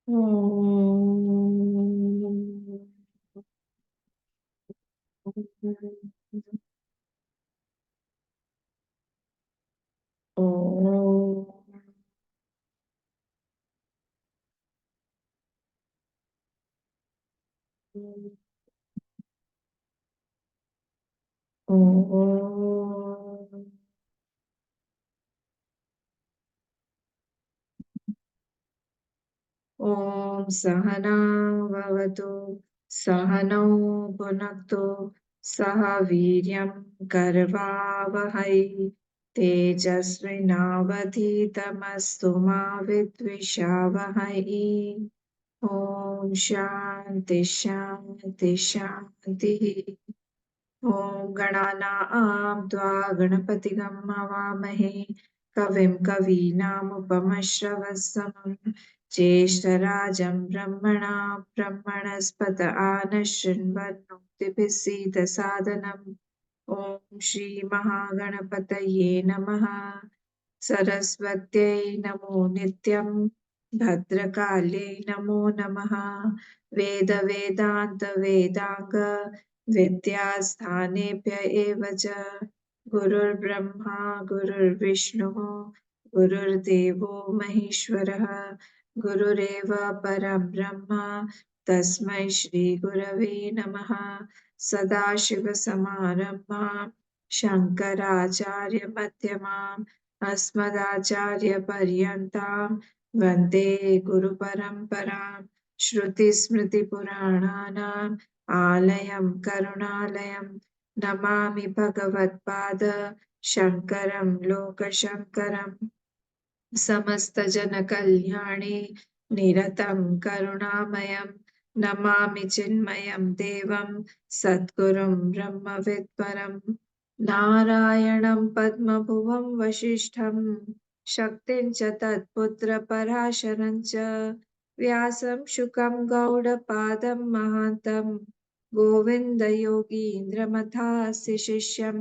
ॐ सहना भवतु सहनौ भुनक्तु सह वीर्यं करवावहै तेजस्विनावधीतमस्तु मा विद्विषावहै ॐ शान्ति शान्ति शान्तिः ॐ गणानां त्वा गणपतिगं हवामहे कविं कवीनामुपमश्रवस्तमं ज्येष्ठराजं ब्रह्मणां ब्रह्मणस्पत आनशृण्वन्नोतिभिः सीदसादनम् ॐ श्रीमहागणपतये नमः सरस्वत्यै नमो नित्यं भद्रकाल्यै नमो नमः वेदान्त विद्यास्थानेभ्य एव च गुरुर्ब्रह्मा गुरुर्विष्णुः गुरुर्देवो महेश्वरः गुरुरेव परं ब्रह्म तस्मै श्रीगुरवे नमः सदाशिवसमारम्भां शङ्कराचार्यमध्यमाम् अस्मदाचार्यपर्यन्तां वन्दे गुरुपरम्परां श्रुतिस्मृतिपुराणानाम् आलयं करुणालयं नमामि भगवत्पाद शङ्करं लोकशङ्करम् समस्तजनकल्याणे निरतं करुणामयं नमामि चिन्मयं देवं सद्गुरुं ब्रह्मविद्वरं नारायणं पद्मभुवं वसिष्ठं शक्तिं च तत्पुत्रपराशरं च व्यासं शुकं गौडपादं महान्तं गोविन्दयोगीन्द्रमथास्य शिष्यं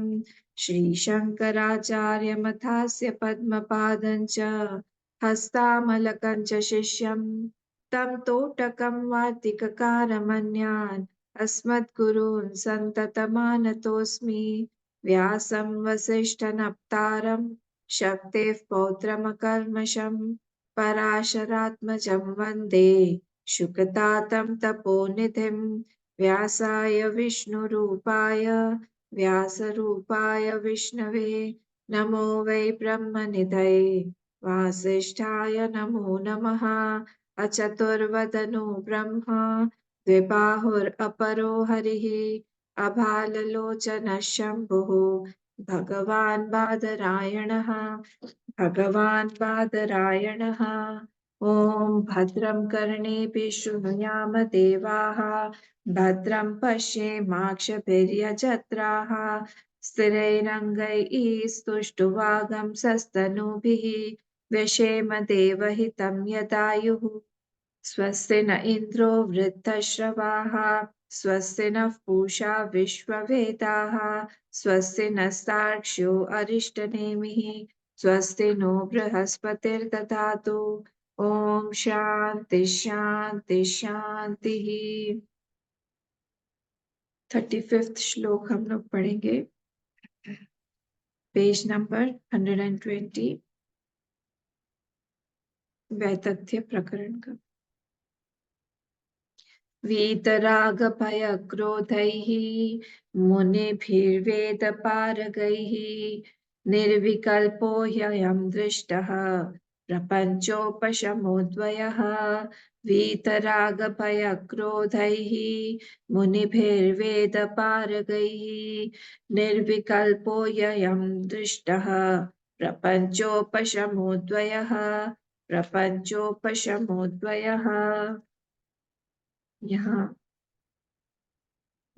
श्रीशङ्कराचार्यमथास्य पद्मपादं च हस्तामलकं च शिष्यं तं तोटकं वार्तिककारमन्यान् अस्मद्गुरून् सन्ततमानतोऽस्मि व्यासं वसिष्ठनप्तारं शक्तेः पौत्रमकल्मषं पराशरात्मजं वन्दे शुकतातं तपोनिधिं व्यासाय विष्णुरूपाय व्यासरूपाय विष्णवे नमो वै ब्रह्मनिधये वासिष्ठाय नमो नमः अचतुर्वदनो ब्रह्मा द्विबाहुरपरो हरिः अभाललोचनः शम्भुः भगवान् बादरायणः ॐ भद्रं कर्णेभिः शृणुयाम देवाः भद्रं पश्येमाक्षभिर्यजत्राः स्थिरैरङ्गैस्तुष्टुवागंसस्तनूभिः व्यशेम देवहितं यदायुः स्वस्ति न इन्द्रो वृद्धश्रवाः स्वस्ति नः पूषा विश्ववेदाः स्वस्ति नस्तार्क्ष्यो अरिष्टनेमिः स्वस्ति नो बृहस्पतिर्दधातु ॐ शान्ति शान्ति शान्तिः 35th श्लोक हम लोग पढ़ेंगे पेज नंबर 120 वैतथ्य प्रकरण का वीतरागभयक्रोधैः मुनिभिर्वेदपारगैः निर्विकल्पो ह्ययं दृष्टः प्रपञ्चोपशमोद्वयः वीतरागभयक्रोधैः मुनिभिर्वेदपारगैः निर्विकल्पो ह्ययं दृष्टः प्रपञ्चोपशमोद्वयः प्रपञ्चोपशमोद्वयः। यहाँ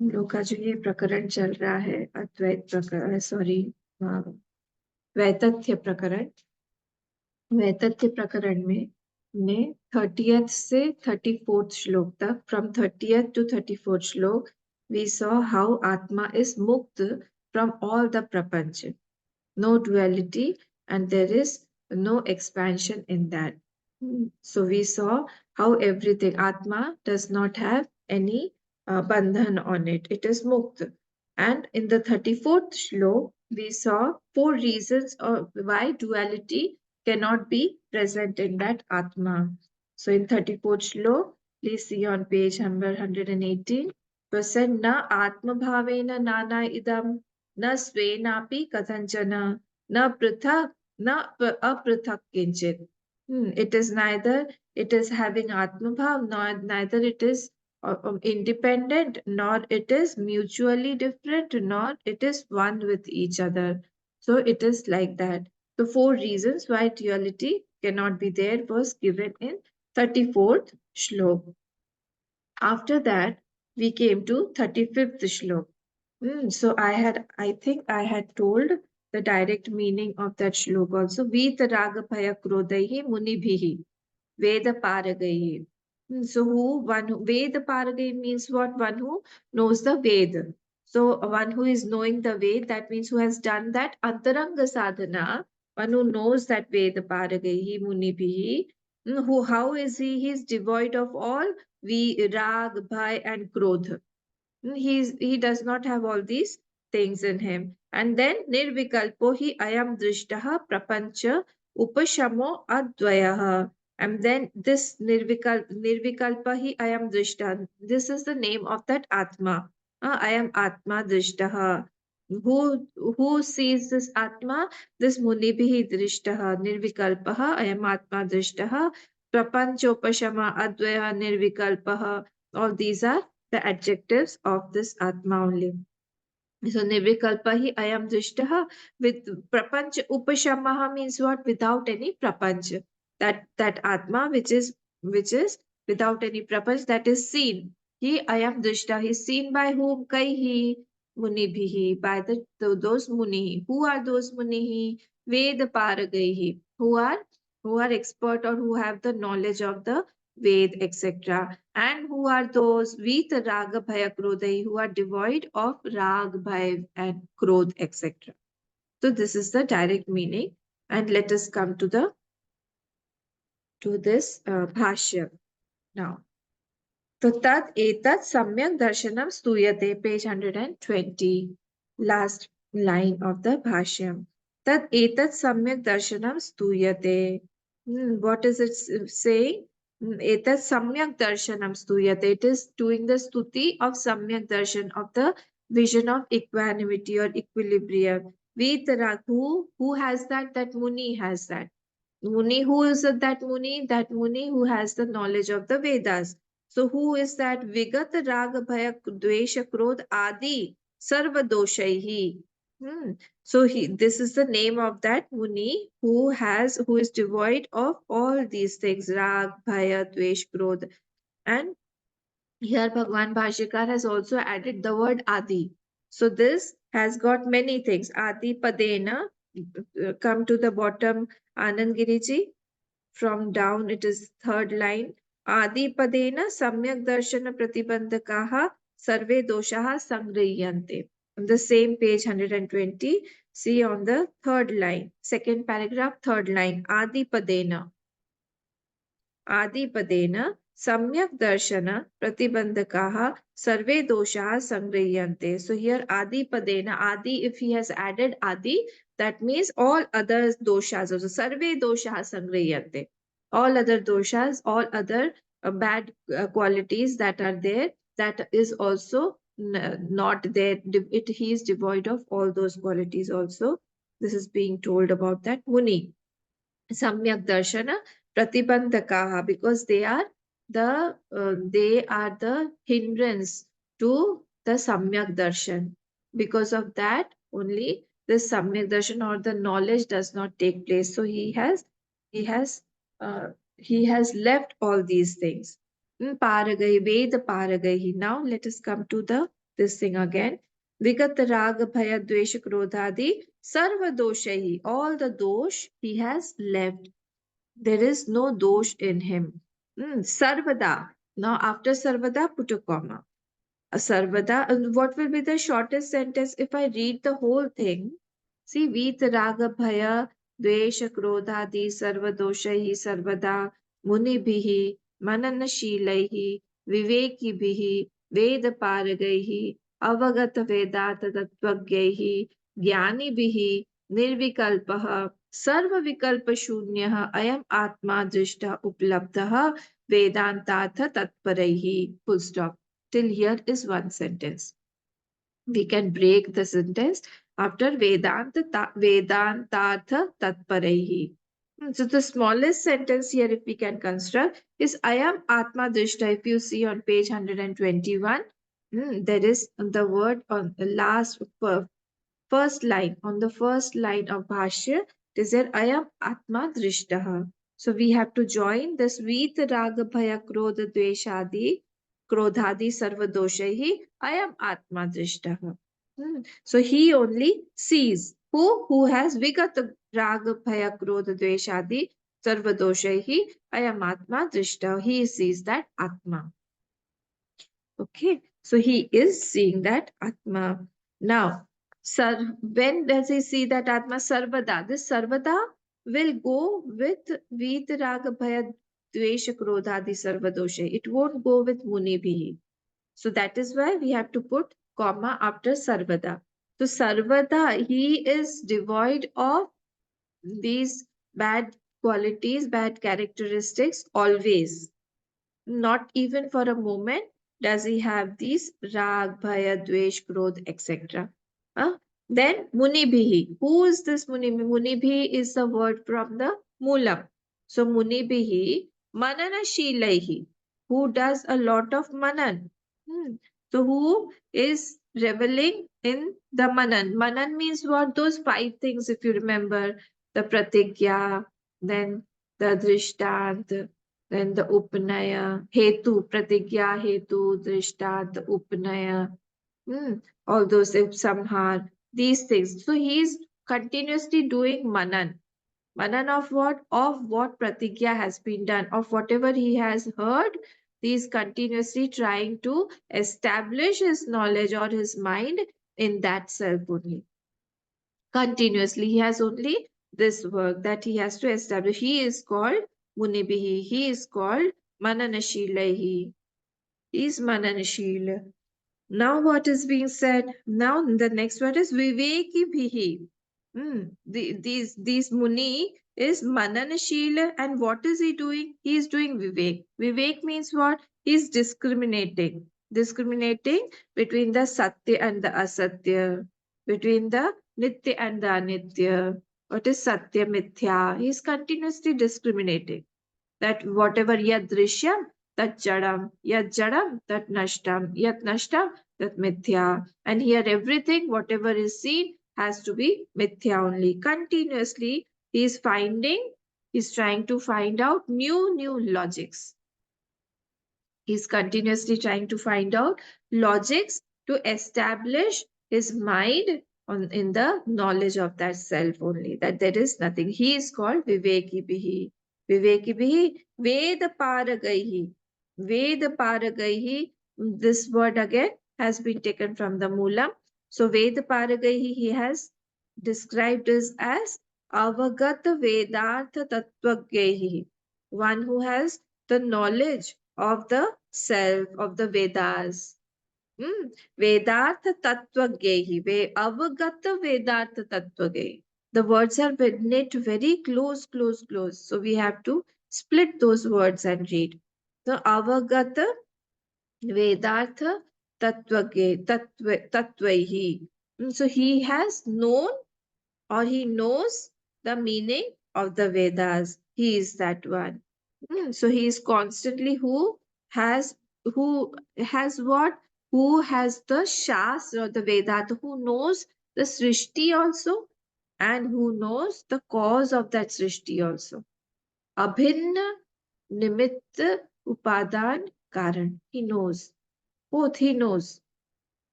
हम लोग का जो ये प्रकरण चल रहा है अद्वैत प्रकरण वैतथ्य प्रकरण वैतथ्य प्रकरण में ने 30th से 34th श्लोक तक फ्रॉम 30th to 34th श्लोक we saw how Atma is mukta from all the prapancha, no duality and there is no expansion in that. So we saw how everything, Atma does not have any bandhan on it. It is Mukt. And in the 34th Shlok, we saw 4 reasons of why duality cannot be present in that Atma. So in 34th Shlok, please see on page number 118, it said, Na Atma Bhavena Nana Idam, Na Svenapi Kathanchana, Na Prithak, Na Aprithak Kinchit. It is neither it is having Atmabhav, nor neither it is independent, nor it is mutually different, nor it is one with each other. So it is like that. The 4 reasons why duality cannot be there was given in 34th Shlok. After that, we came to 35th Shlok. So I think I had told the direct meaning of that shlok also. Vita raga bhaya krodaihi munibhihi Veda paragayi. So Veda paragayi means what? One who knows the Veda. So one who is knowing the Veda, that means who has done that antaranga sadhana, one who knows that Veda paragayi munibhihi. Who, how is he? He is devoid of all rag, bhai and krodh. He does not have all these things in him. And then nirvikalpo hi ayam drishtaha prapancha upashamo advayaha. And then this nirvikalpa hi ayam drishta. This is the name of that Atma. I am Atma drishtaha. Who sees this Atma? This Munibhihi drishtaha. Nirvikalpaha ayam Atma drishtaha. Prapanchopashama advaya nirvikalpaha. All these are the adjectives of this Atma only. So Nirvikalpa hi ayam drishtaha with prapanch upashamaha means what? Without any prapanch. That Atma which is without any prapanch, that is seen. He ayam drishta. He is seen by whom? Kaihi munibhihi, by those muni. Who are those muni? Ved paragaihi. Who are expert or who have the knowledge of the Ved, etc. And who are those with raga bhaya krodai, who are devoid of rag, bhaya and krodh, etc. So this is the direct meaning. And let us come to this bhashya now. So tat etat samyak darshanam stuyate, page 120, last line of the bhashyam. Tat etat samyak darshanam stuyate. What is it saying? Etat samyak darshanam stuyate. It is doing the stuti of samyak darshan, of the vision of equanimity or equilibrium. Vitarag, who has that? That Muni has that. Muni, who is that Muni? That Muni who has the knowledge of the Vedas. So who is that? Vigat Raga Bhaya Dvesha Krodh Adi Sarva Doshaihi. So this is the name of that Muni who is devoid of all these things, Rag, Bhaya, Dvesh, Krodh. And here Bhagwan Bhashyakar has also added the word Adi. So this has got many things. Adi Padena, come to the bottom, Anand Giriji. From down, it is third line. Adi Padena Samyak Darshana Pratibandhakaha Sarve Doshaha Sangriyante. On the same page 120, see on the third line, second paragraph, third line, Adi Padena. Adipadeन Samyak Darshana Pratibandhakaha Sarve Doshaha Sangriyante. So here Adipadena, Adi, if he has added Adi, that means all other doshas also. Sarve Doshaha Sangriyante. All other doshas, all other bad qualities that are there, that is also not there. He is devoid of all those qualities also. This is being told about that Muni. Samyak Darshana Pratibandhakaha, because they are the hindrance to the Samyak Darshan. Because of that, only the Samyak Darshan or the knowledge does not take place. So he has he has left all these things. Paragai, Veda Paragai. Now let us come to this thing again. Vigat Raga Bhaya Dvesha Krodhadi Sarva Doshahi. All the dosh he has left. There is no dosh in him. Sarvada. Now after Sarvada, put a comma. Sarvada. And what will be the shortest sentence if I read the whole thing? See, Vit Raga Bhaya Dvesha Krodhadi Sarva Doshahi Sarvada Munibihi, Mananashilaihi, Vivekibhihi, Vedaparagaihi, Avagata Vedata Tattvagaihi, Jnanibihi, Nirvikalpaha, Sarvavikalpashunyah, Ayam Atma Drishta Uplabdha, Vedantartha Tatparaihi. Full stop. Till here is one sentence. We can break the sentence after Vedantartha Tatparaihi. So the smallest sentence here, if we can construct, is I am Atma Drishta. If you see on page 121, there is the word on the last first line. On the first line of Bhashya, it is there I am Atma Drishtaha. So we have to join this Vita Raga Bhaya Krodha Dveshadi Krodhadi Sarva Doshahi. I am Atma Drishtaha. So he only sees. Who has Vigata Raga Bhaya Krodha Dveshadi Sarva Doshahi. I am Atma Drishta. He sees that Atma. Okay, so he is seeing that Atma. Now, when does he see that Atma? Sarvada. This Sarvada will go with Vitaraga Bhaya Dvesha Krodhadi Sarvadosha. It won't go with Muni Bhi. So that is why we have to put comma after Sarvada. So Sarvada, he is devoid of these bad qualities, bad characteristics always. Not even for a moment does he have these rag, bhaya, dvesh, krodh, etc. Then Munibhihi. Who is this Munibhi? Munibhi is the word from the Moolam. So Munibhihi, Manana Shilaihi. Who does a lot of Manan. So who is reveling in the Manan? Manan means what? Those five things, if you remember. The Pratigya, then the Drishtant, then the Upanaya, Hetu, Pratigya, Hetu, Drishtat, Upanaya, all those Samhar, these things. So he is continuously doing Manan. Manan of what? Of what Pratigya has been done, of whatever he has heard. He is continuously trying to establish his knowledge or his mind in that self only. Continuously, he has only this work that he has to establish. He is called Munibihi. He is called Mananashilahi. He is Mananashila. Now what is being said? Now the next word is Viveki Bhihi. These Muni is Mananashila, and what is he doing? He is doing Vivek. Vivek means what? He is discriminating. Discriminating between the Satya and the Asatya, between the Nitya and the Anitya. What is Satya Mithya? He is continuously discriminating that whatever yad drishyam, that jadam, that nashtam, yat nashtam, that mithya. And here everything, whatever is seen, has to be mithya only. Continuously, he is he's trying to find out new logics. He's continuously trying to find out logics to establish his mind in the knowledge of that self only, that there is nothing. He is called Viveki Bihi. Viveki Bihi, Veda Paragaihi. Veda Paragaihi, this word again has been taken from the Moolam. So Veda Paragaihi, he has described us as Avagata Vedartha Tattvagyahi, one who has the knowledge of the self, of the Vedas. Vedartha Tattvagyahi, Avagata Vedartha Tattvagyahi. The words are knit very close. So we have to split those words and read. So Avagata Vedartha Tattvaihi. So he has known or he knows the meaning of the Vedas. He is that one. So he is constantly has who has what? Who has the Shastra or the Vedanta, who knows the Srishti also, and who knows the cause of that Srishti also. Abhinna Nimitta Upadan Karan. He knows. Both he knows.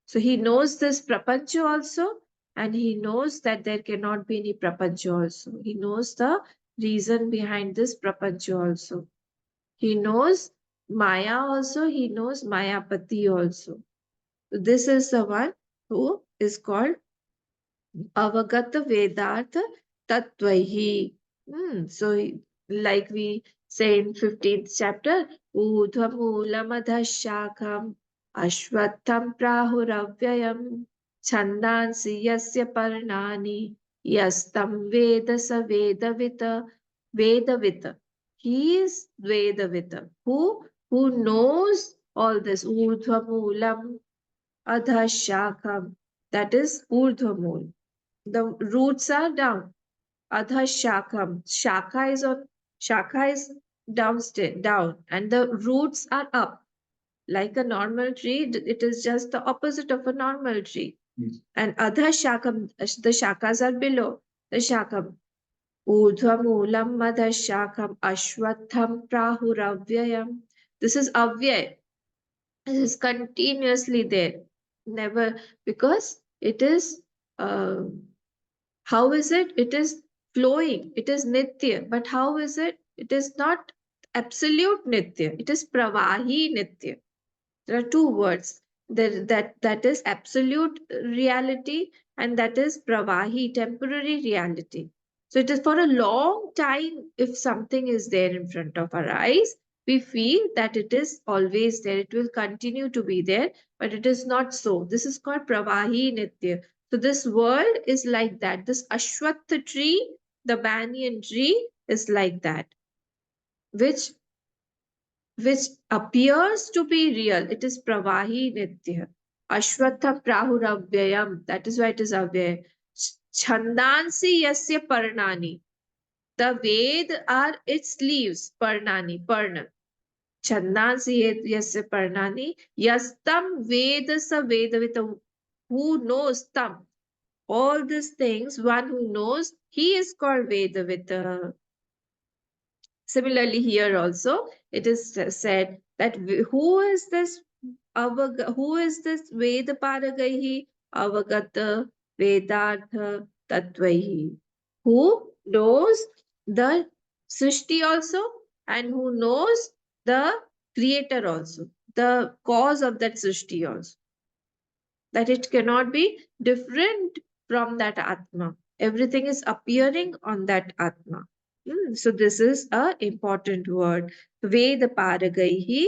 So he knows this prapancha also, and he knows that there cannot be any prapancha also. He knows the reason behind this prapancha also. He knows Maya also, he knows Mayapati also. So this is the one who is called Avagata Vedartha Tattvaihi. So like we say in 15th chapter, Urdhvamulamadash Ashwatham Prahuravyayam Chandansi Yasya Parnani Yastam Veda Sa Vedavita Vedavita. He is Vedavita. Who knows all this? Urdhvamulam Adhashakam. That is Urdhvamul. The roots are down. Adhashakam. Shakha is downstairs, down, and the roots are up. Like a normal tree, it is just the opposite of a normal tree. Yes. And Adhashakam, the shakas are below the shakam. Urdhvamulam Adhashakam Ashwatham Prahuravyayam. This is avyay. This is continuously there. Never, because it is. Uh, How is it? It is flowing. It is nitya. But how is it? It is not absolute nitya. It is pravahi nitya. There are two words. That is absolute reality, and that is pravahi, temporary reality. So it is for a long time. If something is there in front of our eyes, we feel that it is always there. It will continue to be there, but it is not so. This is called pravahi nitya. So this world is like that. This ashwatha tree, the banyan tree, is like that, which which appears to be real. It is pravahi nitya. Ashwatha prahuravyayam. That is why it is avyay. Chandansi yasya parnani. The Ved are its leaves. Parnani, parna. Chandansi yasya parnani. Yastam Veda sa Vedavita. Who knows tam? All these things, one who knows, he is called Vedavita. Similarly, here also it is said that who is this who is this Veda Paragaihi Avagata Vedartha Tatvaihi, who knows the Srishti also and who knows the creator also, the cause of that Srishti also, that it cannot be different from that Atma. Everything is appearing on that Atma. So this is a important word. Veda Paragaihi.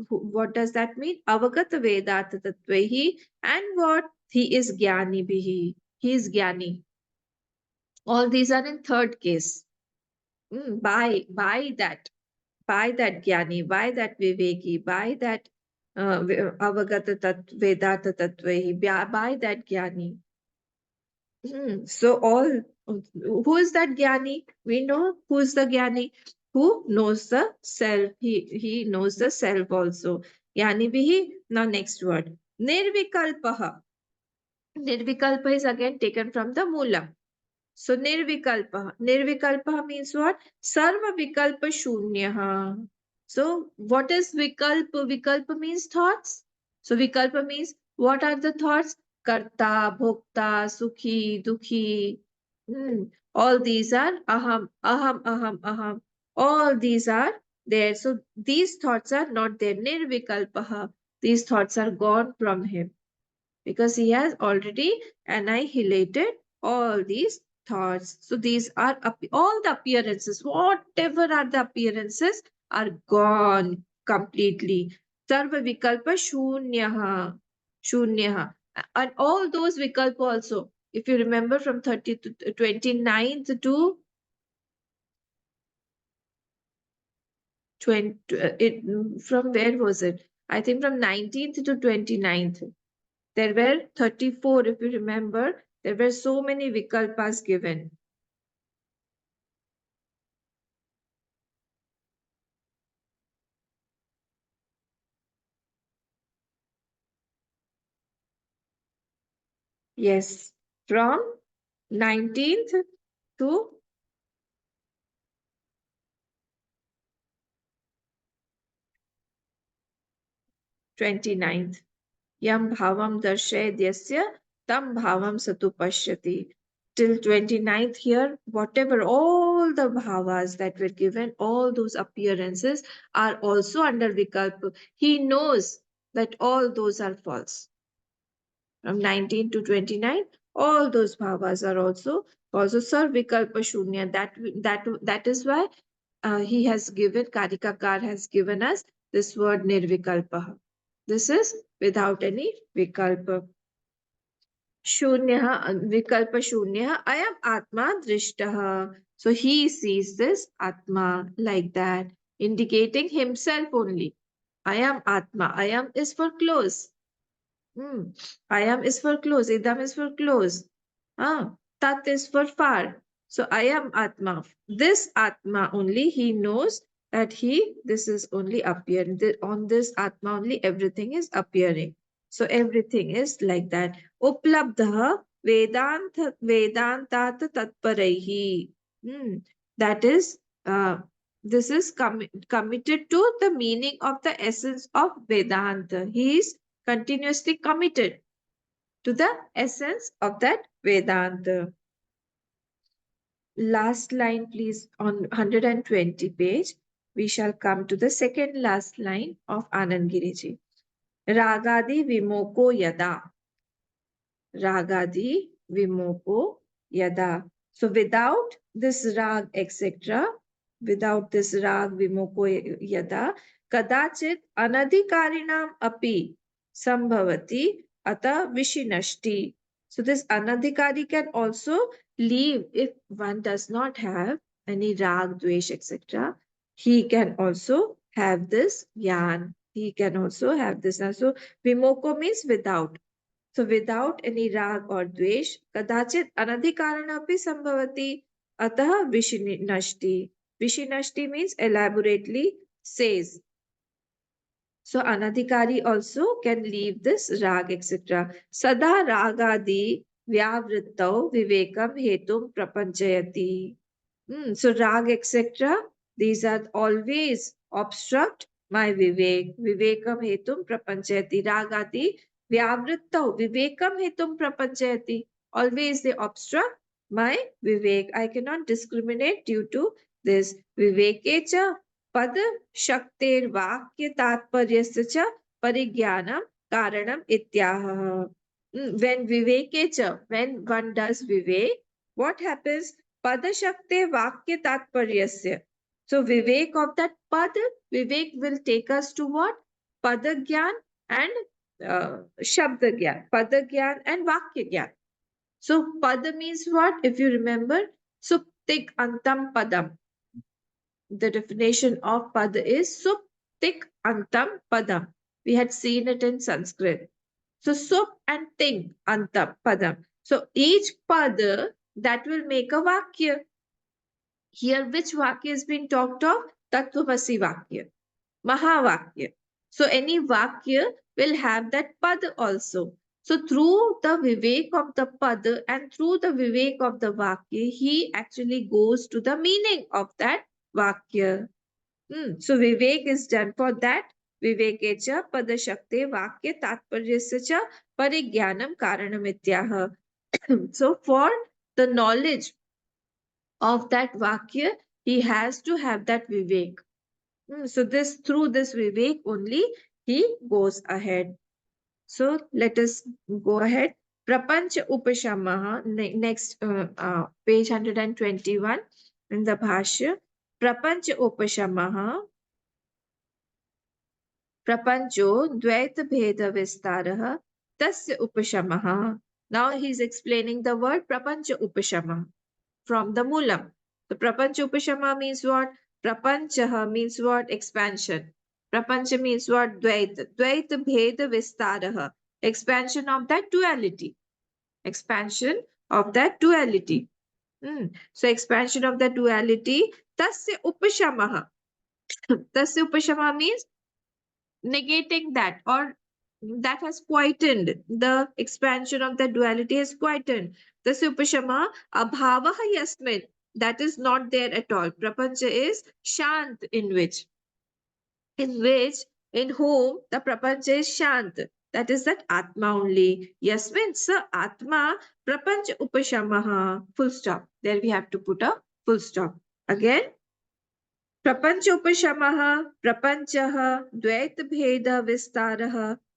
What does that mean? Avagata Vedata Tattvehi. And what? He is Jnani Bihi. He is Jnani. All these are in third case. By that Jnani, by that Viveki, by that Avagata Vedata Tattvehi, by that Jnani. So all, who is that Jnani? We know who is the Jnani, who knows the self. He knows the self also. Jnani bihi. Now next word. Nirvikalpaha. Nirvikalpa is again taken from the Moolam. So nirvikalpa. Nirvikalpa means what? Sarva vikalpa shunyaha. So what is vikalpa? Vikalpa means thoughts. So vikalpa means what are the thoughts? Karta, bhokta, sukhi, dukhi. All these are aham, aham, aham, aham. All these are there. So these thoughts are not there. Nirvikalpaha. These thoughts are gone from him because he has already annihilated all these thoughts. So these are all the appearances, whatever are the appearances, are gone completely. Sarva vikalpa shunyaha, shunyaha. And all those vikalpa also, if you remember from 30 to 29th to 20, from where was it? I think from 19th to 29th. There were 34, if you remember. There were so many vikalpas given. Yes, from 19th to 29th. Yam bhavam darshayadyasya tam bhavam satu pashyati. Till 29th here, whatever, all the bhavas that were given, all those appearances are also under vikalpa. He knows that all those are false. From 19 to 29, all those bhavas are also sarvikalpa shunya. That is why he has given, Karikakar has given us this word nirvikalpa. This is without any vikalpa. Shunyah, vikalpa shunyah, I am Atma drishtah. So he sees this Atma like that, indicating himself only. I am Atma. I am is for close. Hmm. I am is for close. Idam is for close. Tat is for far. So I am Atma. This Atma only he knows that this is only appearing. On this Atma only everything is appearing. So everything is like that. Uplabdha Vedantat Tatparaihi. Hmm. That is, this is committed to the meaning of the essence of Vedanta. He is continuously committed to the essence of that Vedanta. Last line, please, on 120 page. We shall come to the second last line of Anand Giriji. Ragadi vimoko yada. Ragadi vimoko yada. So without this rag, etc., without this rag vimoko yada, kadachit anadhikarinam api sambhavati ata vishinashti. So this anadhikari can also leave if one does not have any rag, dvesh, etc. He can also have this yan. He can also have this. So vimoko means without. So without any rag or dvesh, kadachit anadhikaranapi sambhavati atah vishinashti. Vishinashti means elaborately says. So anadhikari also can leave this rag, etc. Sada ragadi vyavrittau vivekam hetum prapanchayati. So rag, etc. These are always obstruct my vivek. Vivekam hetum prapanchayati. Ragati vyavrittau vivekam hetum prapanchayati. Always they obstruct my vivek. I cannot discriminate due to this. Vivekecha पद शक्तेर्वाक्य तात्पर्यस्य च परिज्ञानम कारणम इत्याह. When viveke when one does vivek, what happens? Pada shakte vakya tatparyasya. So vivek of that pad, vivek will take us to what? Pada gyan and shabda gyan. Pada gyan and vakya gyan. So pada means what? If you remember, suptik antam padam. The definition of pad is suptik antam padam. We had seen it in Sanskrit. So sup and ting antam padam. So each pad that will make a vakya. Here which vakya is being talked of? Tattvamasi vakya, Mahavakya. So any vakya will have that pad also. So through the vivek of the pad and through the vivek of the vakya, he actually goes to the meaning of that vakya. So vivek is done for that. Vivekecha padashakte vakya tatparyasya cha parigyanam karanamityah. So for the knowledge of that vakya, he has to have that vivek. So this through this vivek only he goes ahead. So let us go ahead. Prapancha Upashamaha, next page 121 in the Bhashya. Prapancha Upashamaha Prapancho Dvaita Bheda Vistaraha Tasya Upashamaha. Now he is explaining the word Prapancha Upashama from the Moolam. So Prapancha Upashama means what? Prapanchaha means what? Expansion. Prapancha means what? Dvaita. Dvaita Bheda Vistaraha. Expansion of that duality. Expansion of that duality. So expansion of the duality. Tasya Upashamaha. Tasya Upashama means negating that, or that has quietened the expansion of the duality, has quietened the upashama abhavaha yasmin, that is not there at all. Prapancha is shant, in which in whom the prapancha is shant, that is that atma only. Yasmin sa atma prapancha upashamaha. Full stop. There we have to put a full stop. Again, प्रपञ्चोपशमः प्रपञ्चः द्वैतभेदविस्तारः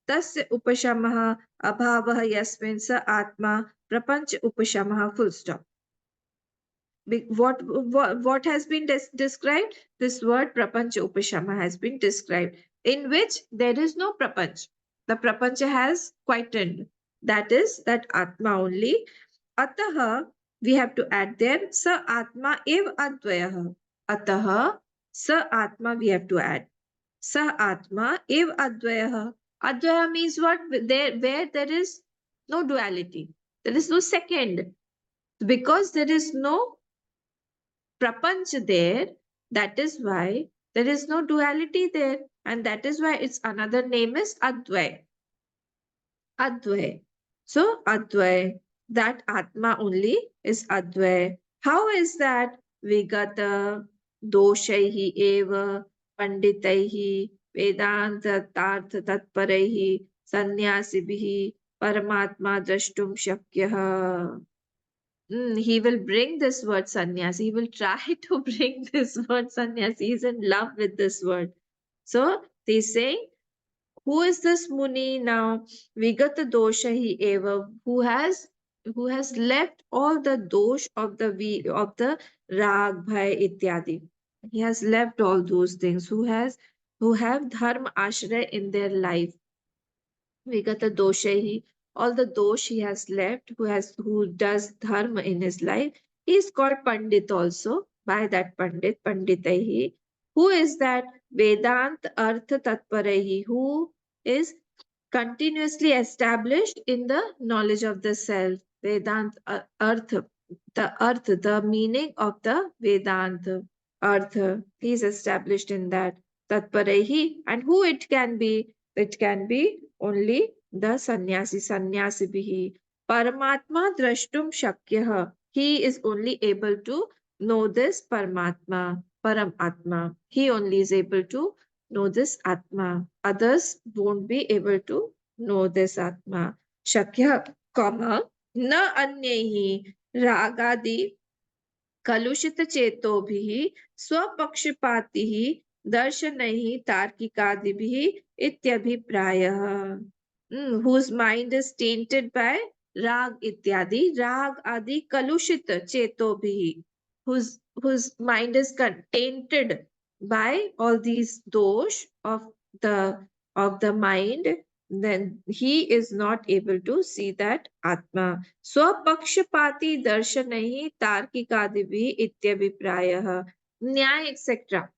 तस्य उपशमः अभावः यस्मिन् स आत्मा प्रपञ्च उपशमः. Full stop. What has been described? This word prapanchopashama has been described, in which there is no prapanch. The prapancha has quietened. That is that Atma only. Ataha, we have to add there, sa Atma ev advayah. Ataha, sa Atma we have to add. Sa Atma ev advayah. Advaya means what? There, where there is no duality. There is no second. Because there is no prapanch there, that is why there is no duality there, and that is why its another name is Advay. Advay. So Advay, that Atma only is Advay. How is that? Vigata doshaihi eva panditaihi vedanta tartha tatparaihi sannyasibhihi paramatma drashtum shakyah. He will bring this word sannyas. He will try to bring this word sannyas. He is in love with this word. So they say, who is this Muni now? Vigata dosha hi eva, who has left all the dosh of the rag, bhai, ityadi. He has left all those things. Who have dharma ashray in their life. Vigata doshehi, all the dosh he has left, who does dharma in his life, he is called Pandit also by that Pandit, Panditaihi. Who is that? Vedant Artha Tatparehi, who is continuously established in the knowledge of the self. Vedant Artha, the meaning of the Vedanta Artha. He is established in that. Tatparehi, and who it can be? It can be only the sannyasi, sannyasibihi. Paramatma drashtum shakyah. He is only able to know this Paramatma, Paramatma. He only is able to know this Atma. Others won't be able to know this Atma. Shakya, comma, na anyehi ragadi कलुषित चेतोभिः स्वपक्षपातिः दर्शनैः तार्किकादिभिः इत्यभिप्रायः. Whose mind is tainted by rag ityadi, rag adi kalushit chetobhihi, whose mind is tainted by all these dosh the of the mind, then he is not able to see that Atma. Swapakshapati darshanaihi tarkikadivi ityabhiprayah. Nyay, etc.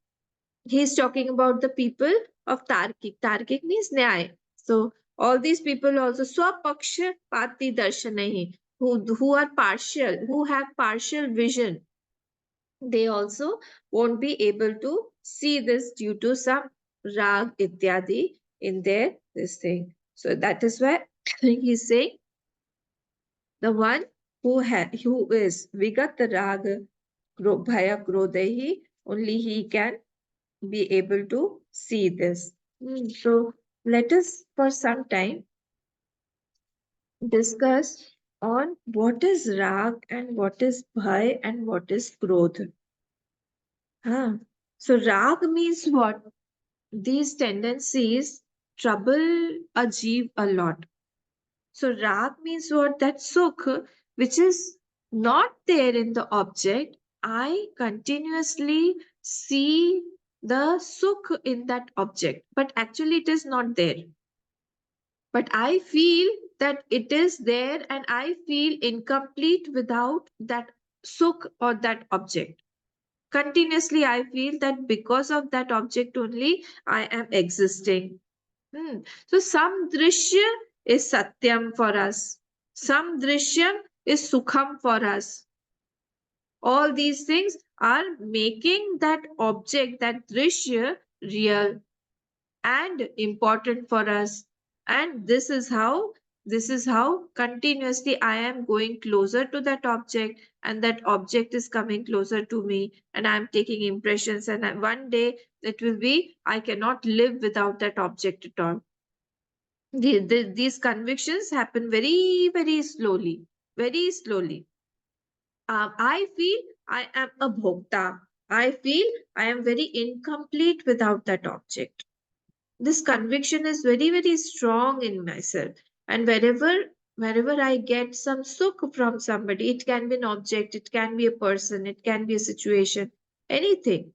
He is talking about the people of Tarkik. Tarkik means Nyay. So all these people also swapakshapati darshanaihi, who are partial, who have partial vision, they also won't be able to see this due to some rag ityadi in their this thing. So that is why he's saying the one who is vigat rag bhaya krodehi, only he can be able to see this. So let us for some time discuss on what is rag and what is bhai and what is krodh. So rag means what? These tendencies trouble a jeev a lot. So rag means what? That sukh, which is not there in the object, I continuously see the sukh in that object, but actually it is not there. But I feel that it is there and I feel incomplete without that sukh or that object. Continuously I feel that because of that object only I am existing. So some drishya is satyam for us, some drishyam is sukham for us. All these things are making that object, that drishya, real and important for us. And this is how continuously I am going closer to that object, and that object is coming closer to me, and I am taking impressions, and one day it will be I cannot live without that object at all. These convictions happen very, very slowly, very slowly. I feel I am a bhokta. I feel I am very incomplete without that object. This conviction is very, very strong in myself. And wherever whenever I get some sukh from somebody, it can be an object, it can be a person, it can be a situation, anything.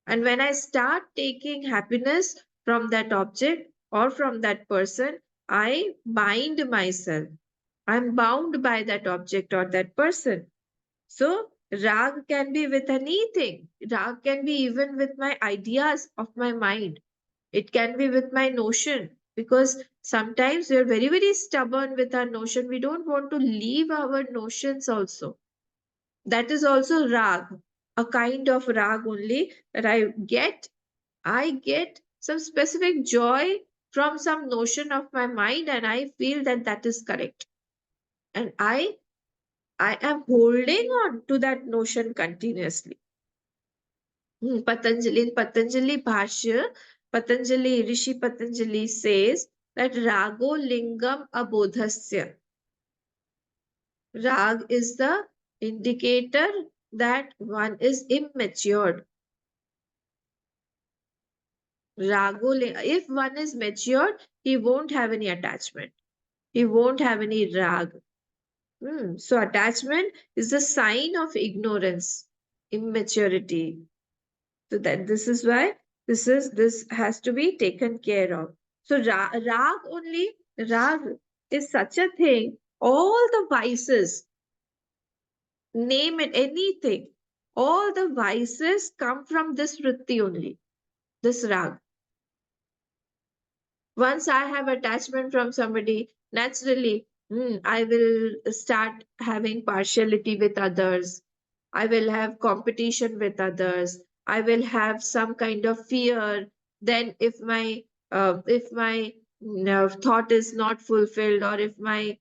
And when I start taking happiness from that object or from that person, I bind myself. I'm bound by that object or that person. So, rag can be with anything. Rag can be even with my ideas of my mind. It can be with my notion. Because sometimes we're very, very stubborn with our notion. We don't want to leave our notions also. That is also rag, a kind of rag only that I get some specific joy from some notion of my mind, and I feel that that is correct. And I am holding on to that notion continuously. In Patanjali Bhashya, Rishi Patanjali says that Rago Lingam Abodhasya. Rag is the indicator that one is immature. If one is mature, he won't have any attachment. He won't have any rag. So attachment is a sign of ignorance, immaturity. So that this is why this has to be taken care of. So rag is such a thing. All the vices, name it anything, all the vices come from this vritti only, this rag. Once I have attachment from somebody, naturally, I will start having partiality with others. I will have competition with others. I will have some kind of fear. Then, if my thought is not fulfilled, or if my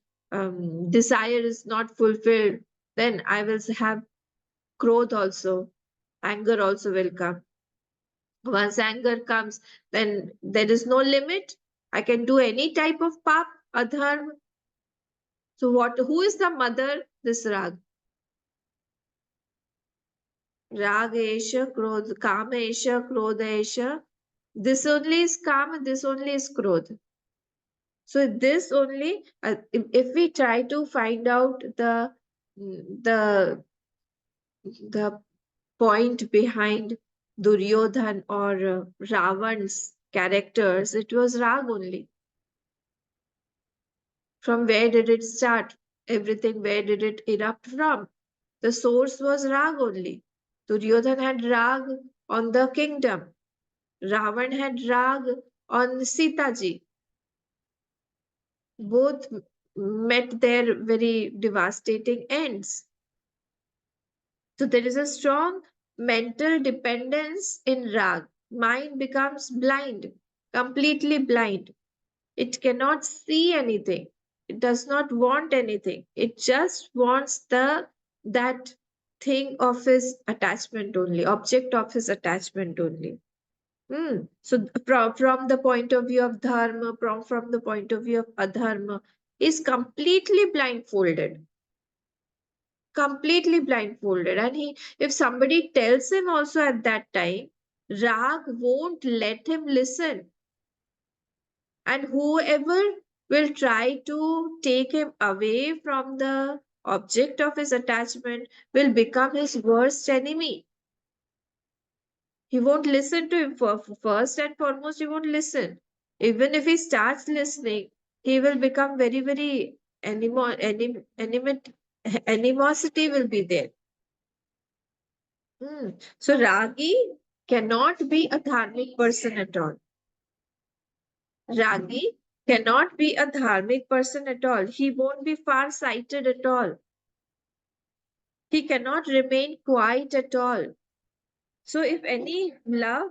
desire is not fulfilled, then I will have growth also. Anger also will come. Once anger comes, then there is no limit. I can do any type of pap, adharma. So who is the mother? This rag. Ragesha, Krodh, Kamesha, Krodesha. This only is Kama, this only is Krodh. So this only, if we try to find out the the point behind Duryodhan or Ravan's characters, it was rag only. From where did it start? Everything, where did it erupt from? The source was rag only. Duryodhan had rag on the kingdom. Ravan had rag on Sitaji. Both met their very devastating ends. So there is a strong mental dependence in rag. Mind becomes blind, completely blind. It cannot see anything. It does not want anything. It just wants that thing of his attachment only, object of his attachment only. So from the point of view of dharma, from the point of view of adharma, is completely blindfolded. Completely blindfolded. And if somebody tells him also at that time, Rag won't let him listen. And whoever will try to take him away from the object of his attachment will become his worst enemy. He won't listen to him first and foremost, he won't listen. Even if he starts listening, he will become very, very animosity will be there. So Ragi cannot be a dharmic person at all. Ragi cannot be a dharmic person at all. He won't be far-sighted at all. He cannot remain quiet at all. So if any love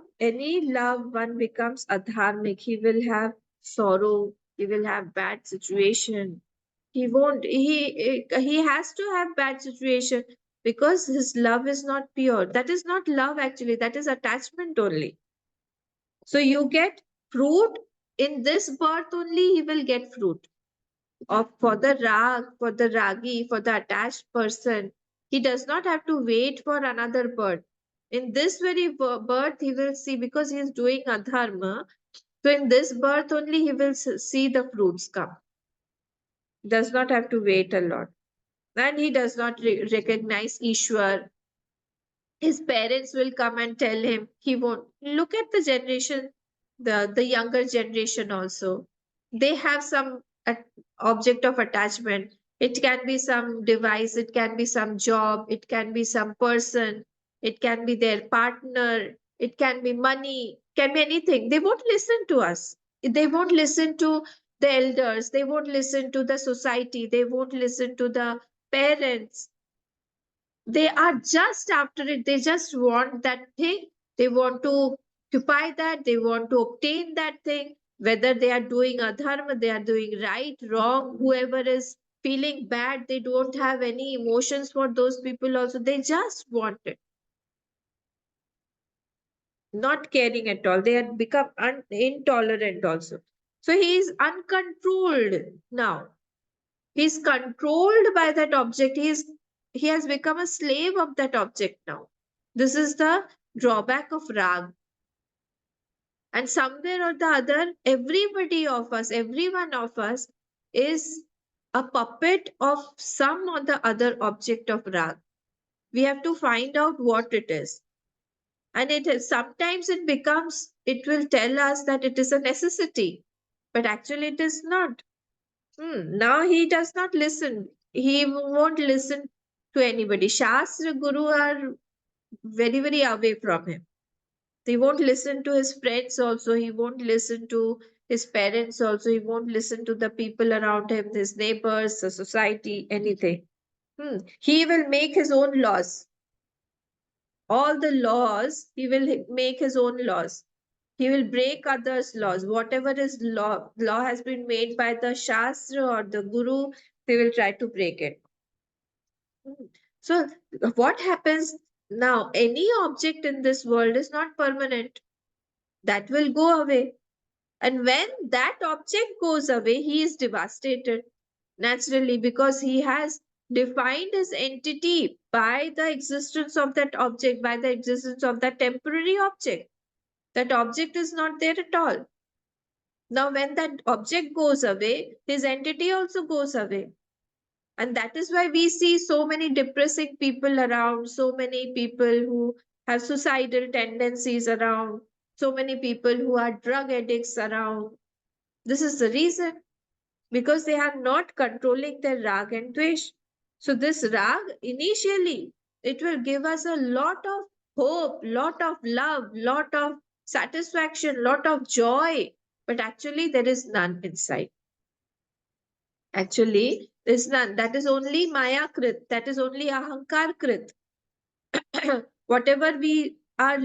one becomes adharmic, he will have sorrow, he will have bad situation. He has to have bad situation because his love is not pure. That is not love actually, that is attachment only. So you get fruit in this birth only, he will get fruit. Or for the ragi, for the attached person, he does not have to wait for another birth. In this very birth, he will see, because he is doing adharma. So in this birth only, he will see the fruits come. does not have to wait a lot. And he does not recognize Ishwar. His parents will come and tell him, he won't. Look at the generation, the younger generation also. They have some object of attachment. It can be some device, it can be some job, it can be some person, it can be their partner, it can be money, can be anything. They won't listen to us. They won't listen to the elders, they won't listen to the society, they won't listen to the parents. They are just after it. They just want that thing. They want to occupy that. They want to obtain that thing. Whether they are doing adharma, they are doing right, wrong, whoever is feeling bad, they don't have any emotions for those people also. They just want it. Not caring at all. They have become intolerant also. So he is uncontrolled now. He's controlled by that object. He has become a slave of that object now. This is the drawback of rag. And somewhere or the other, everybody of us, every one of us is a puppet of some or the other object of rag. We have to find out what it is. And it is sometimes it will tell us that it is a necessity, but actually it is not. Now he does not listen. He won't listen to anybody. Shastra Guru are very, very away from him. He won't listen to his friends also. He won't listen to his parents also. He won't listen to the people around him, his neighbors, the society, anything. He will make his own laws. All the laws, he will make his own laws. He will break others' laws. Whatever is law has been made by the Shastra or the Guru, they will try to break it. So, what happens now? Any object in this world is not permanent. That will go away. And when that object goes away, he is devastated naturally because he has defined his entity by the existence of that object, by the existence of that temporary object. That object is not there at all. Now, when that object goes away, his entity also goes away. And that is why we see so many depressing people around, so many people who have suicidal tendencies around, so many people who are drug addicts around. This is the reason because they are not controlling their rag and dvesh. So, this rag initially it will give us a lot of hope, lot of love, lot of satisfaction, lot of joy, but actually there is none inside. Actually, there's none. That is only Maya Krit. That is only Ahankar Krit. Whatever we are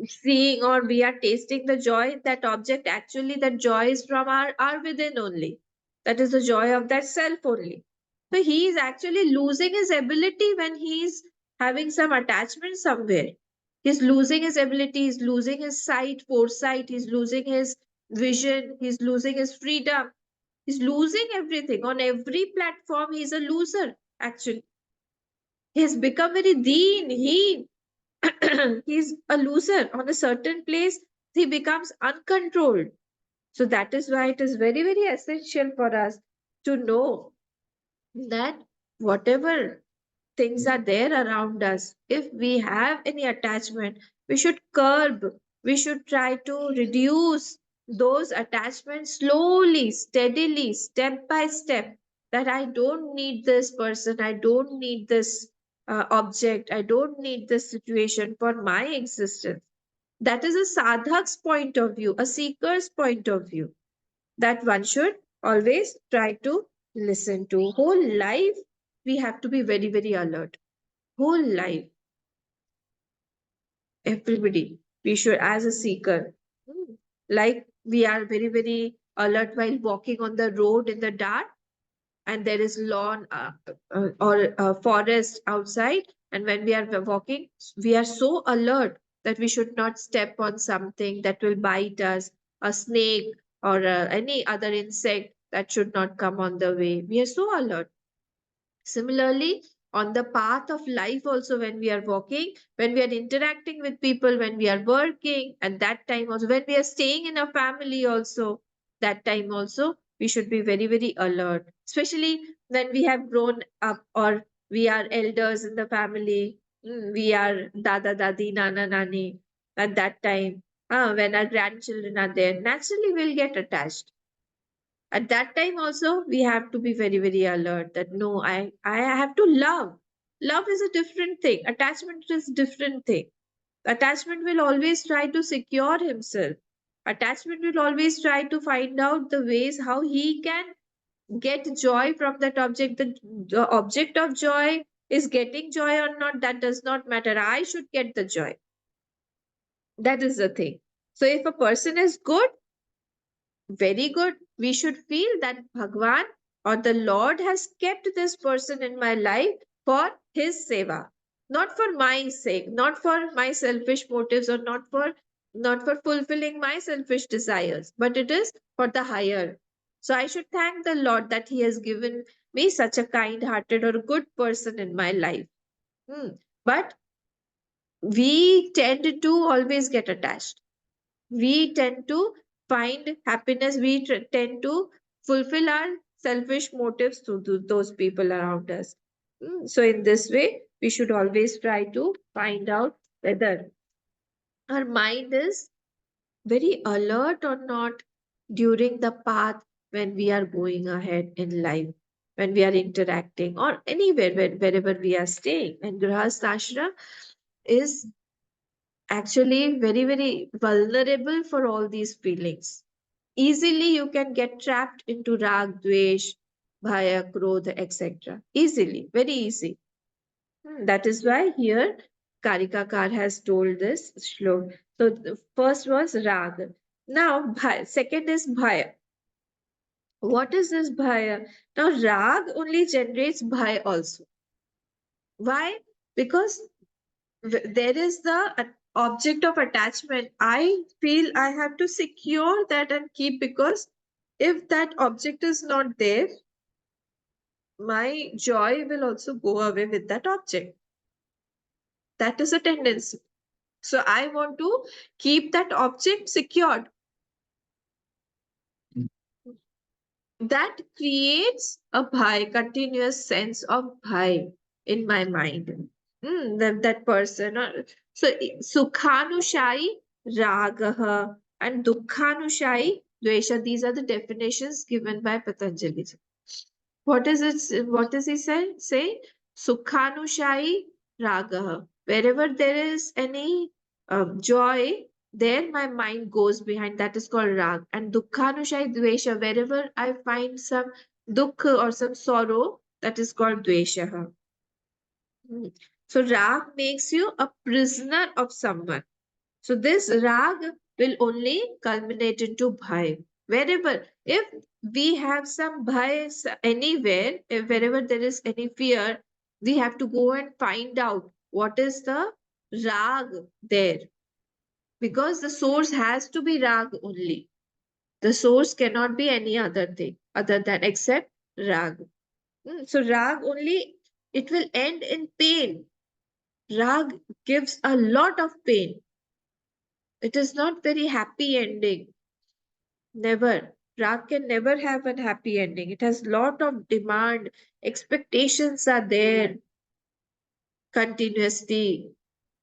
seeing or we are tasting the joy in that object, actually that joy is from our within only. That is the joy of that self only. So he is actually losing his ability when he is having some attachment somewhere. He's losing his ability, he's losing his sight, foresight, he's losing his vision, he's losing his freedom. He's losing everything. On every platform, he's a loser, actually. He's become very deen. He's a loser. On a certain place, he becomes uncontrolled. So that is why it is very, very essential for us to know that whatever things are there around us, if we have any attachment, we should curb, we should try to reduce those attachments slowly, steadily, step by step. That I don't need this person, I don't need this object, I don't need this situation for my existence. That is a sadhak's point of view, a seeker's point of view that one should always try to listen to. Whole life, we have to be very, very alert. Whole life, everybody, we should, as a seeker, like we are very, very alert while walking on the road in the dark, and there is lawn or a forest outside. And when we are walking, we are so alert that we should not step on something that will bite us, a snake or any other insect that should not come on the way. We are so alert. Similarly, on the path of life, also, when we are walking, when we are interacting with people, when we are working, and that time also, when we are staying in a family, also, that time also, we should be very, very alert. especially when we have grown up or we are elders in the family. We are dada dadi, nana nani at that time. When our grandchildren are there, naturally we'll get attached. At that time also, we have to be very, very alert that no, I have to love. Love is a different thing. Attachment is different thing. Attachment will always try to secure himself. Attachment will always try to find out the ways how he can get joy from that object. The object of joy is getting joy or not, that does not matter. I should get the joy. That is the thing. So if a person is good, very good, we should feel that Bhagwan or the Lord has kept this person in my life for his seva, not for my sake, not for my selfish motives, or not for fulfilling my selfish desires, but it is for the higher. So I should thank the Lord that he has given me such a kind hearted or good person in my life. But we tend to always get attached. We tend to find happiness. We tend to fulfill our selfish motives to those people around us. So in this way, we should always try to find out whether our mind is very alert or not during the path when we are going ahead in life, when we are interacting, or anywhere wherever we are staying. And Grahast Ashram is actually very, very vulnerable for all these feelings. Easily you can get trapped into rag, dvesh, bhaya, krodha, etc. Easily, very easy. That is why here Karikakar has told this shlok. So the first was rag. Now bhaya, second is bhaya. What is this bhaya? Now rag only generates bhaya also. Why? Because there is the object of attachment. I feel I have to secure that and keep, because if that object is not there, my joy will also go away with that object. That is a tendency. So I want to keep that object secured. That creates a bhai, continuous sense of bhai in my mind. That person. So sukhanushai ragaha and dukkhanushai dvesha. These are the definitions given by Patanjali. What is it? What does he say? Sukhanushai ragaha. Wherever there is any joy, there my mind goes behind. That is called rag. And dukkhanushai dvesha. Wherever I find some dukkha or some sorrow, that is called dvesha. So rag makes you a prisoner of someone. So this rag will only culminate into bhai. Wherever, if we have some bhai anywhere, if wherever there is any fear, we have to go and find out what is the rag there. Because the source has to be rag only. The source cannot be any other thing other than except rag. So rag only, it will end in pain. Rag gives a lot of pain. It is not very happy ending. Never. Rag can never have a happy ending. It has lot of demand. Expectations are there continuously.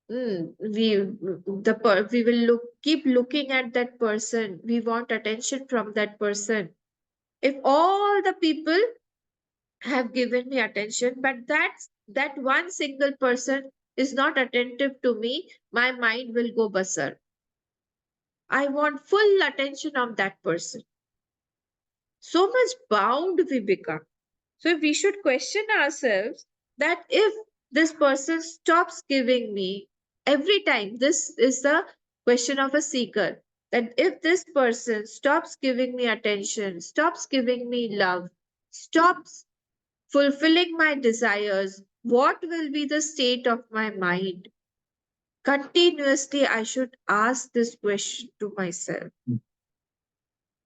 We will keep looking at that person. We want attention from that person. If all the people have given me attention, but that one single person is not attentive to me, my mind will go berserk. I want full attention of that person. So much bound we become. So we should question ourselves that if this person stops giving me every time, this is the question of a seeker, that if this person stops giving me attention, stops giving me love, stops fulfilling my desires, what will be the state of my mind? Continuously, I should ask this question to myself.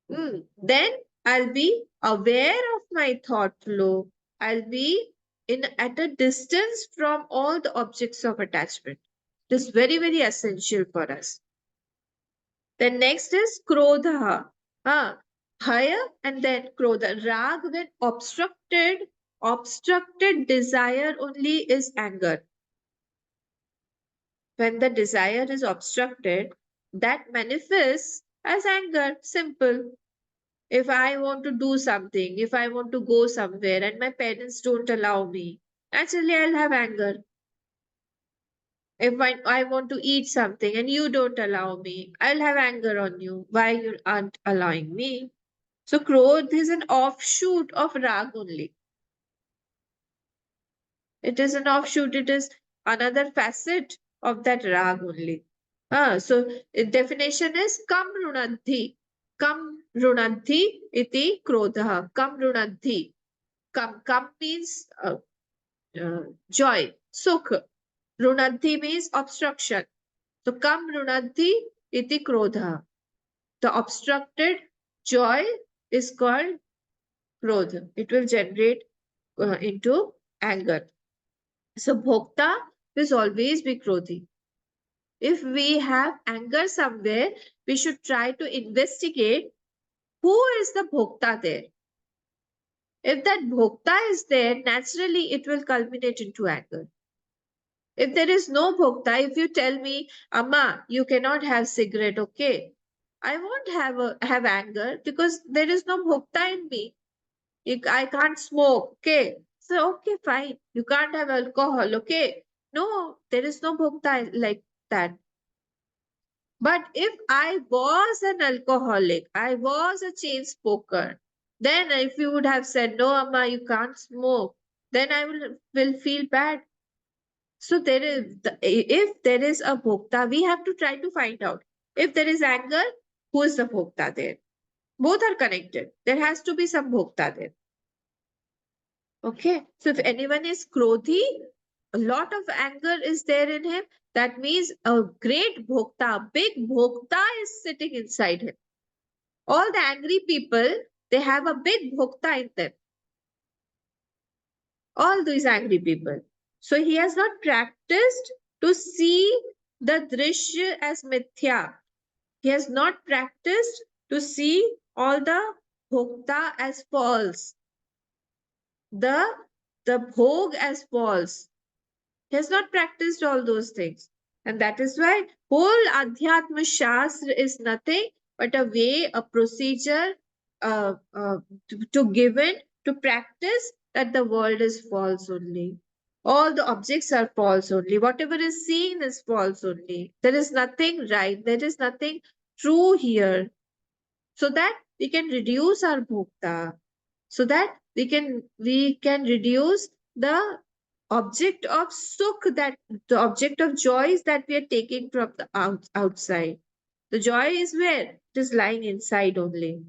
Then I'll be aware of my thought flow. I'll be at a distance from all the objects of attachment. This is very, very essential for us. Then next is krodha. Bhaya and then Krodha. Rag, when obstructed desire only is anger. When the desire is obstructed, that manifests as anger. Simple. If I want to do something, if I want to go somewhere and my parents don't allow me, naturally I'll have anger. If I want to eat something and you don't allow me, I'll have anger on you. Why you aren't allowing me? So Krodh is an offshoot of Rag only. It is an offshoot, it is another facet of that Rag only. So definition is kam runadhi. Kam runadhi iti krodha. Kam runadhi. Kam means joy, sukh. Runadhi means obstruction. So kam runadhi iti krodha. The obstructed joy is called krodha. It will generate into anger. So bhokta will always be krodhi. If we have anger somewhere, we should try to investigate who is the bhokta there. If that bhokta is there, naturally it will culminate into anger. If there is no bhokta, if you tell me, Amma, you cannot have cigarette, okay? I won't have anger because there is no bhokta in me. I can't smoke, okay? So, okay, fine. You can't have alcohol, okay? No, there is no bhokta like that. But if I was an alcoholic, I was a chain smoker, then if you would have said, no, Amma, you can't smoke, then I will feel bad. So if there is a bhokta, we have to try to find out. If there is anger, who is the bhokta there? Both are connected. There has to be some bhokta there. Okay. So if anyone is krodhi, a lot of anger is there in him. That means a great bhokta, big bhokta is sitting inside him. All the angry people, they have a big bhokta in them. All these angry people. So he has not practiced to see the drishya as mithya. He has not practiced to see all the bhokta as false, the the bhog as false. He has not practiced all those things. And that is why whole Adhyatma Shastra is nothing but a way, a procedure to give it, to practice that the world is false only. All the objects are false only. Whatever is seen is false only. There is nothing right. There is nothing true here. So that we can reduce our bhokta, so that we can reduce the object of sukh, that the object of joys that we are taking from the outside. The joy is where? It is lying inside only.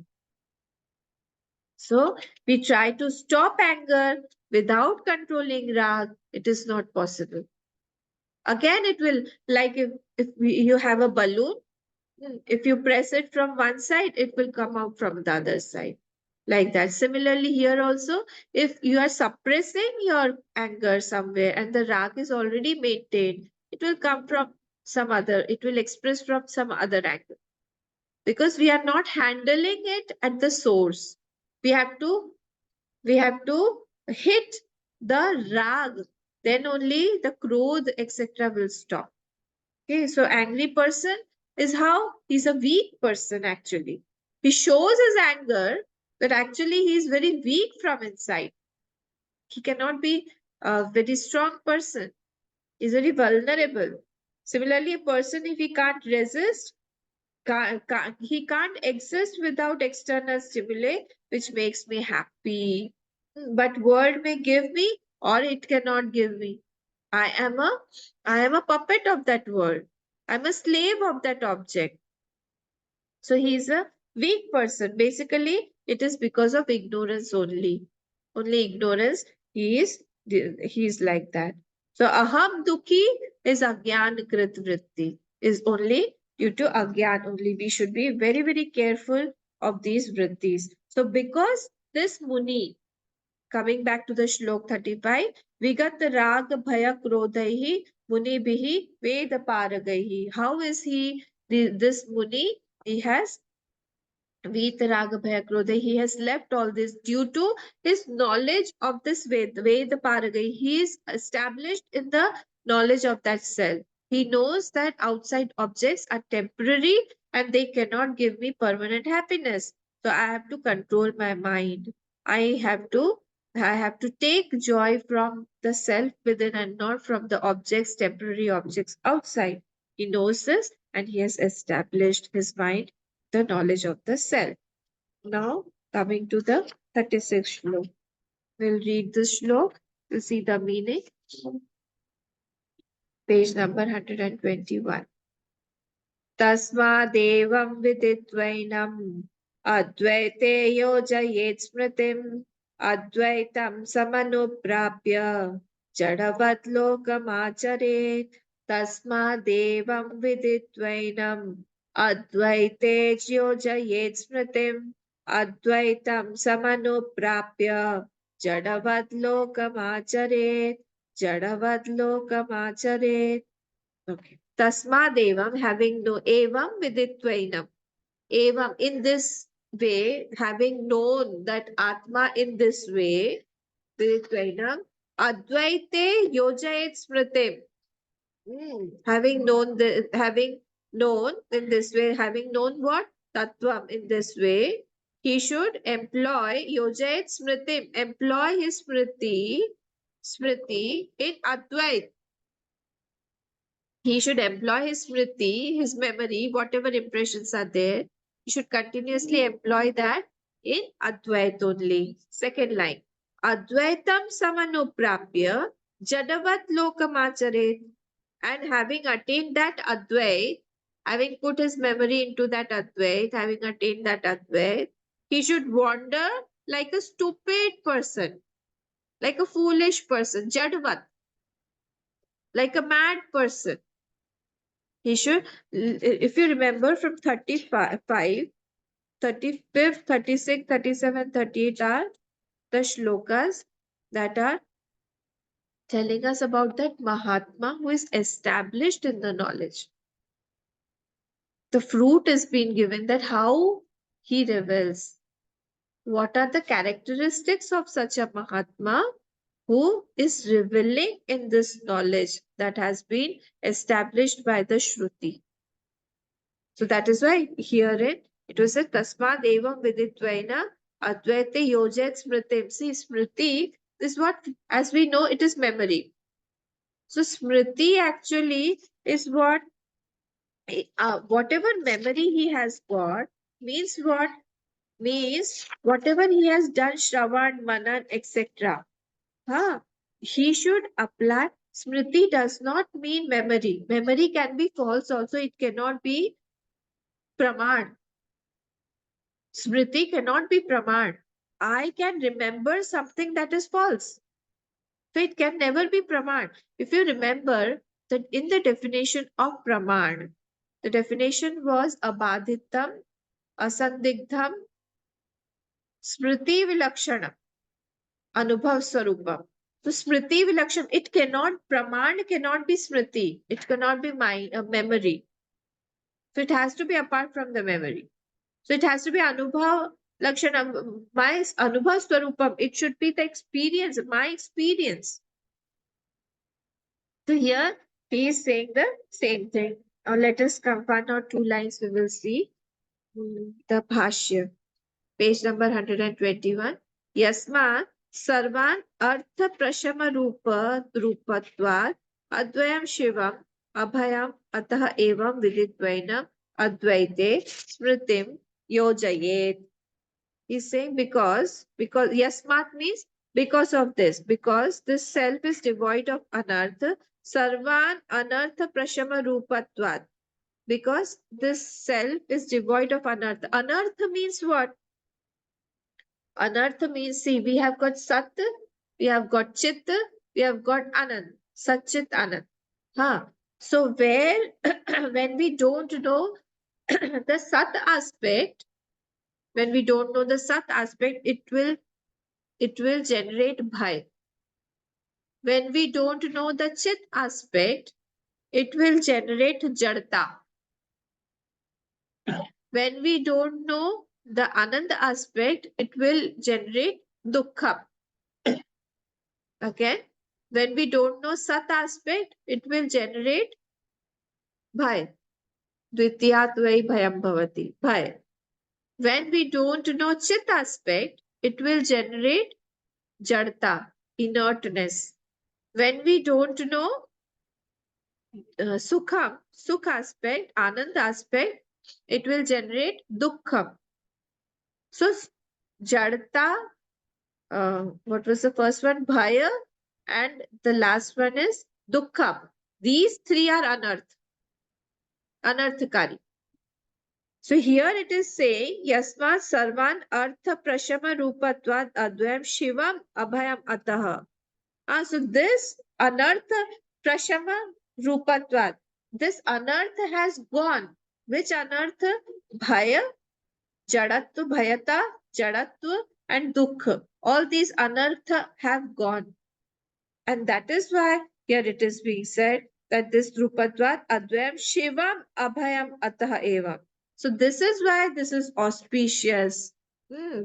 So we try to stop anger without controlling rag. It is not possible. Again, it will, like if you have a balloon, if you press it from one side, it will come out from the other side. Like that. Similarly, here also, if you are suppressing your anger somewhere and the rag is already maintained, it will come from some other, it will express from some other angle. Because we are not handling it at the source. We have to, we have to hit the rag. Then only the krodh, etc. will stop. Okay, so angry person is how he's a weak person actually. He shows his anger, but actually he is very weak from inside. He cannot be a very strong person. He's very vulnerable. Similarly, a person, if he can't resist, he can't exist without external stimuli, which makes me happy. But world may give me or it cannot give me. I am a I am a puppet of that world. I'm a slave of that object. So he's a weak person. Basically, it is because of ignorance only. Only ignorance. He is like that. So aham dukhi is agyan krit vritti. Is only due to agyan only. We should be very, very careful of these vrittis. So because this Muni, coming back to the Shlok 35, Vigat Rag Bhaya Krodhaihi Muni Bihi Veda Paragaihi. How is he, this Muni? He has Vitaraga Bhaya Krodha, he has left all this due to his knowledge of this Veda Paragai. He is established in the knowledge of that self. He knows that outside objects are temporary and they cannot give me permanent happiness. So I have to control my mind. I have to I have to take joy from the self within and not from the objects, temporary objects outside. He knows this and he has established his mind the knowledge of the self. Now, coming to the 36th shlok. We'll read this shlok to see the meaning. Page number 121. Tasmadevam viditvainam advaite yojayet smritim advaitam samanuprapya jadavat lokamacharet tasmadevam viditvainam advaite yojayet smritim advaitam samanuprapya jadavat lokamacharet jadavat lokamacharet. Okay. Tasmadevam, having no evam viditvainam. Evam, in this way, having known that Atma in this way, viditvainam, advaite yojayet smritim. Having known in this way, having known what? Tattvam in this way, he should employ yojayet smritim, employ his smriti in Advait. He should employ his smriti, his memory, whatever impressions are there. He should continuously employ that in Advait only. Second line. Advaitam samanuprapya jadavat lokamacharet. And having attained that Advait, having put his memory into that Advait, having attained that Advait, he should wander like a stupid person, like a foolish person, jadavat, like a mad person. He should, if you remember from 35, 35th, 36, 37, 38 are the shlokas that are telling us about that Mahatma who is established in the knowledge. The fruit is being given that how he reveals. What are the characteristics of such a Mahatma who is revealing in this knowledge that has been established by the Shruti? So that is why herein it was said Tasmad evam viditvaina advaite yojet smritim. See, smriti is what, as we know, it is memory. So smriti actually is what, whatever memory he has got means what? Means whatever he has done, Shravan, Manan, etc. He should apply. Smriti does not mean memory. Memory can be false also. It cannot be praman. Smriti cannot be praman. I can remember something that is false. So it can never be praman. If you remember that in the definition of praman, the definition was abadhitam, asandigdham, smriti vilakshanam, anubhav swarupam. So smriti vilakshanam, it cannot, praman cannot be smriti. It cannot be memory. So it has to be apart from the memory. So it has to be Anubhav Lakshanam, my Anubhav Swarupam. It should be the experience, my experience. So here he is saying the same thing. Now let us come 1 or 2 lines, we will see the Bhashya. Page number 121. Yasma Sarvan Artha Prashama Rupa Drupatvat Advayam Shivam Abhayam Ataha Evam Viditvainam Advaite Smritim Yojayet. He's saying because yasmat means because of because this self is devoid of anartha, sarvan anartha prashama rupatvat. Because this self is devoid of anartha. Anartha means what? Anartha means, see, we have got sat, we have got chit, we have got anand, satchit anand. So where when we don't know the sat aspect, when we don't know the sat aspect, it will generate bhai. When we don't know the chit aspect, it will generate jadta. When we don't know the Ananda aspect, it will generate dukkha. Again, when we don't know Sat aspect, it will generate bhaya. Dvitiyat vai bhayam bhavati. Bhaya. When we don't know Chit aspect, it will generate jadta, inertness. When we don't know Sukh aspect, Anand aspect, it will generate Dukkham. So, Jadta, what was the first one? Bhaya, and the last one is Dukkham. These three are anarthakari. So here it is saying, Yasmat Sarvan Artha Prashama Rupatvat Advayam Shivam Abhayam Ataha. So this anartha prashama rupatvat, this anartha has gone. Which anartha? Bhaya, jadatva, bhayata, jadatva, and dukkha. All these anartha have gone. And that is why here it is being said that this rupatvat advayam shivam abhayam ataha eva. So this is why this is auspicious.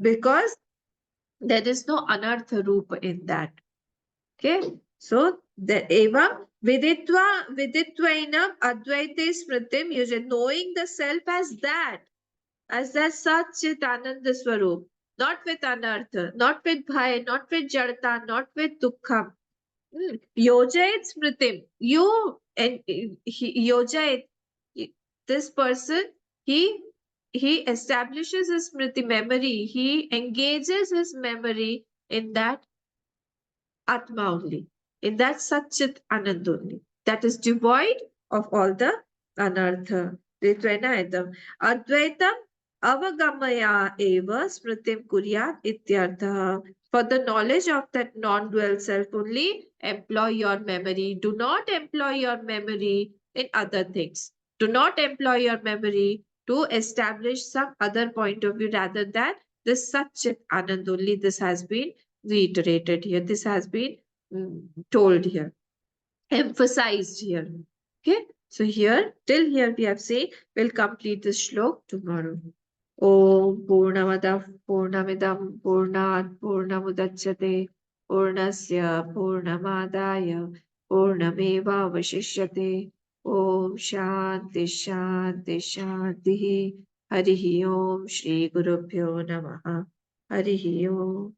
Because there is no anartha rupa in that. Okay, so the evam viditvainam advaite smritim, knowing the self as that Satchit Ananda Swarup, not with anartha, not with bhai, not with jadata, not with dukkham. Yojait smritim, you and yojait, this person, he he establishes his smriti memory, he engages his memory in that Atma only, in that Satchit Anand only, that is devoid of all the anartha. Advaitam avagamaya eva smritim kuryat ityartha. For the knowledge of that non-dual self only, employ your memory. Do not employ your memory in other things. Do not employ your memory to establish some other point of view rather than this Satchit Anand only. This has been reiterated here. This has been told here, emphasized here. Okay, so here, till here we have said, we'll complete this shlok tomorrow. Om Purnamada Purnamidam Purnat Purnamudachyate Purnasya Purnamadaya Purnameva Vashishyate. Om Shanti Shanti Shanti. Harihi Om Shri Gurubhyo Namaha. Harihi Om.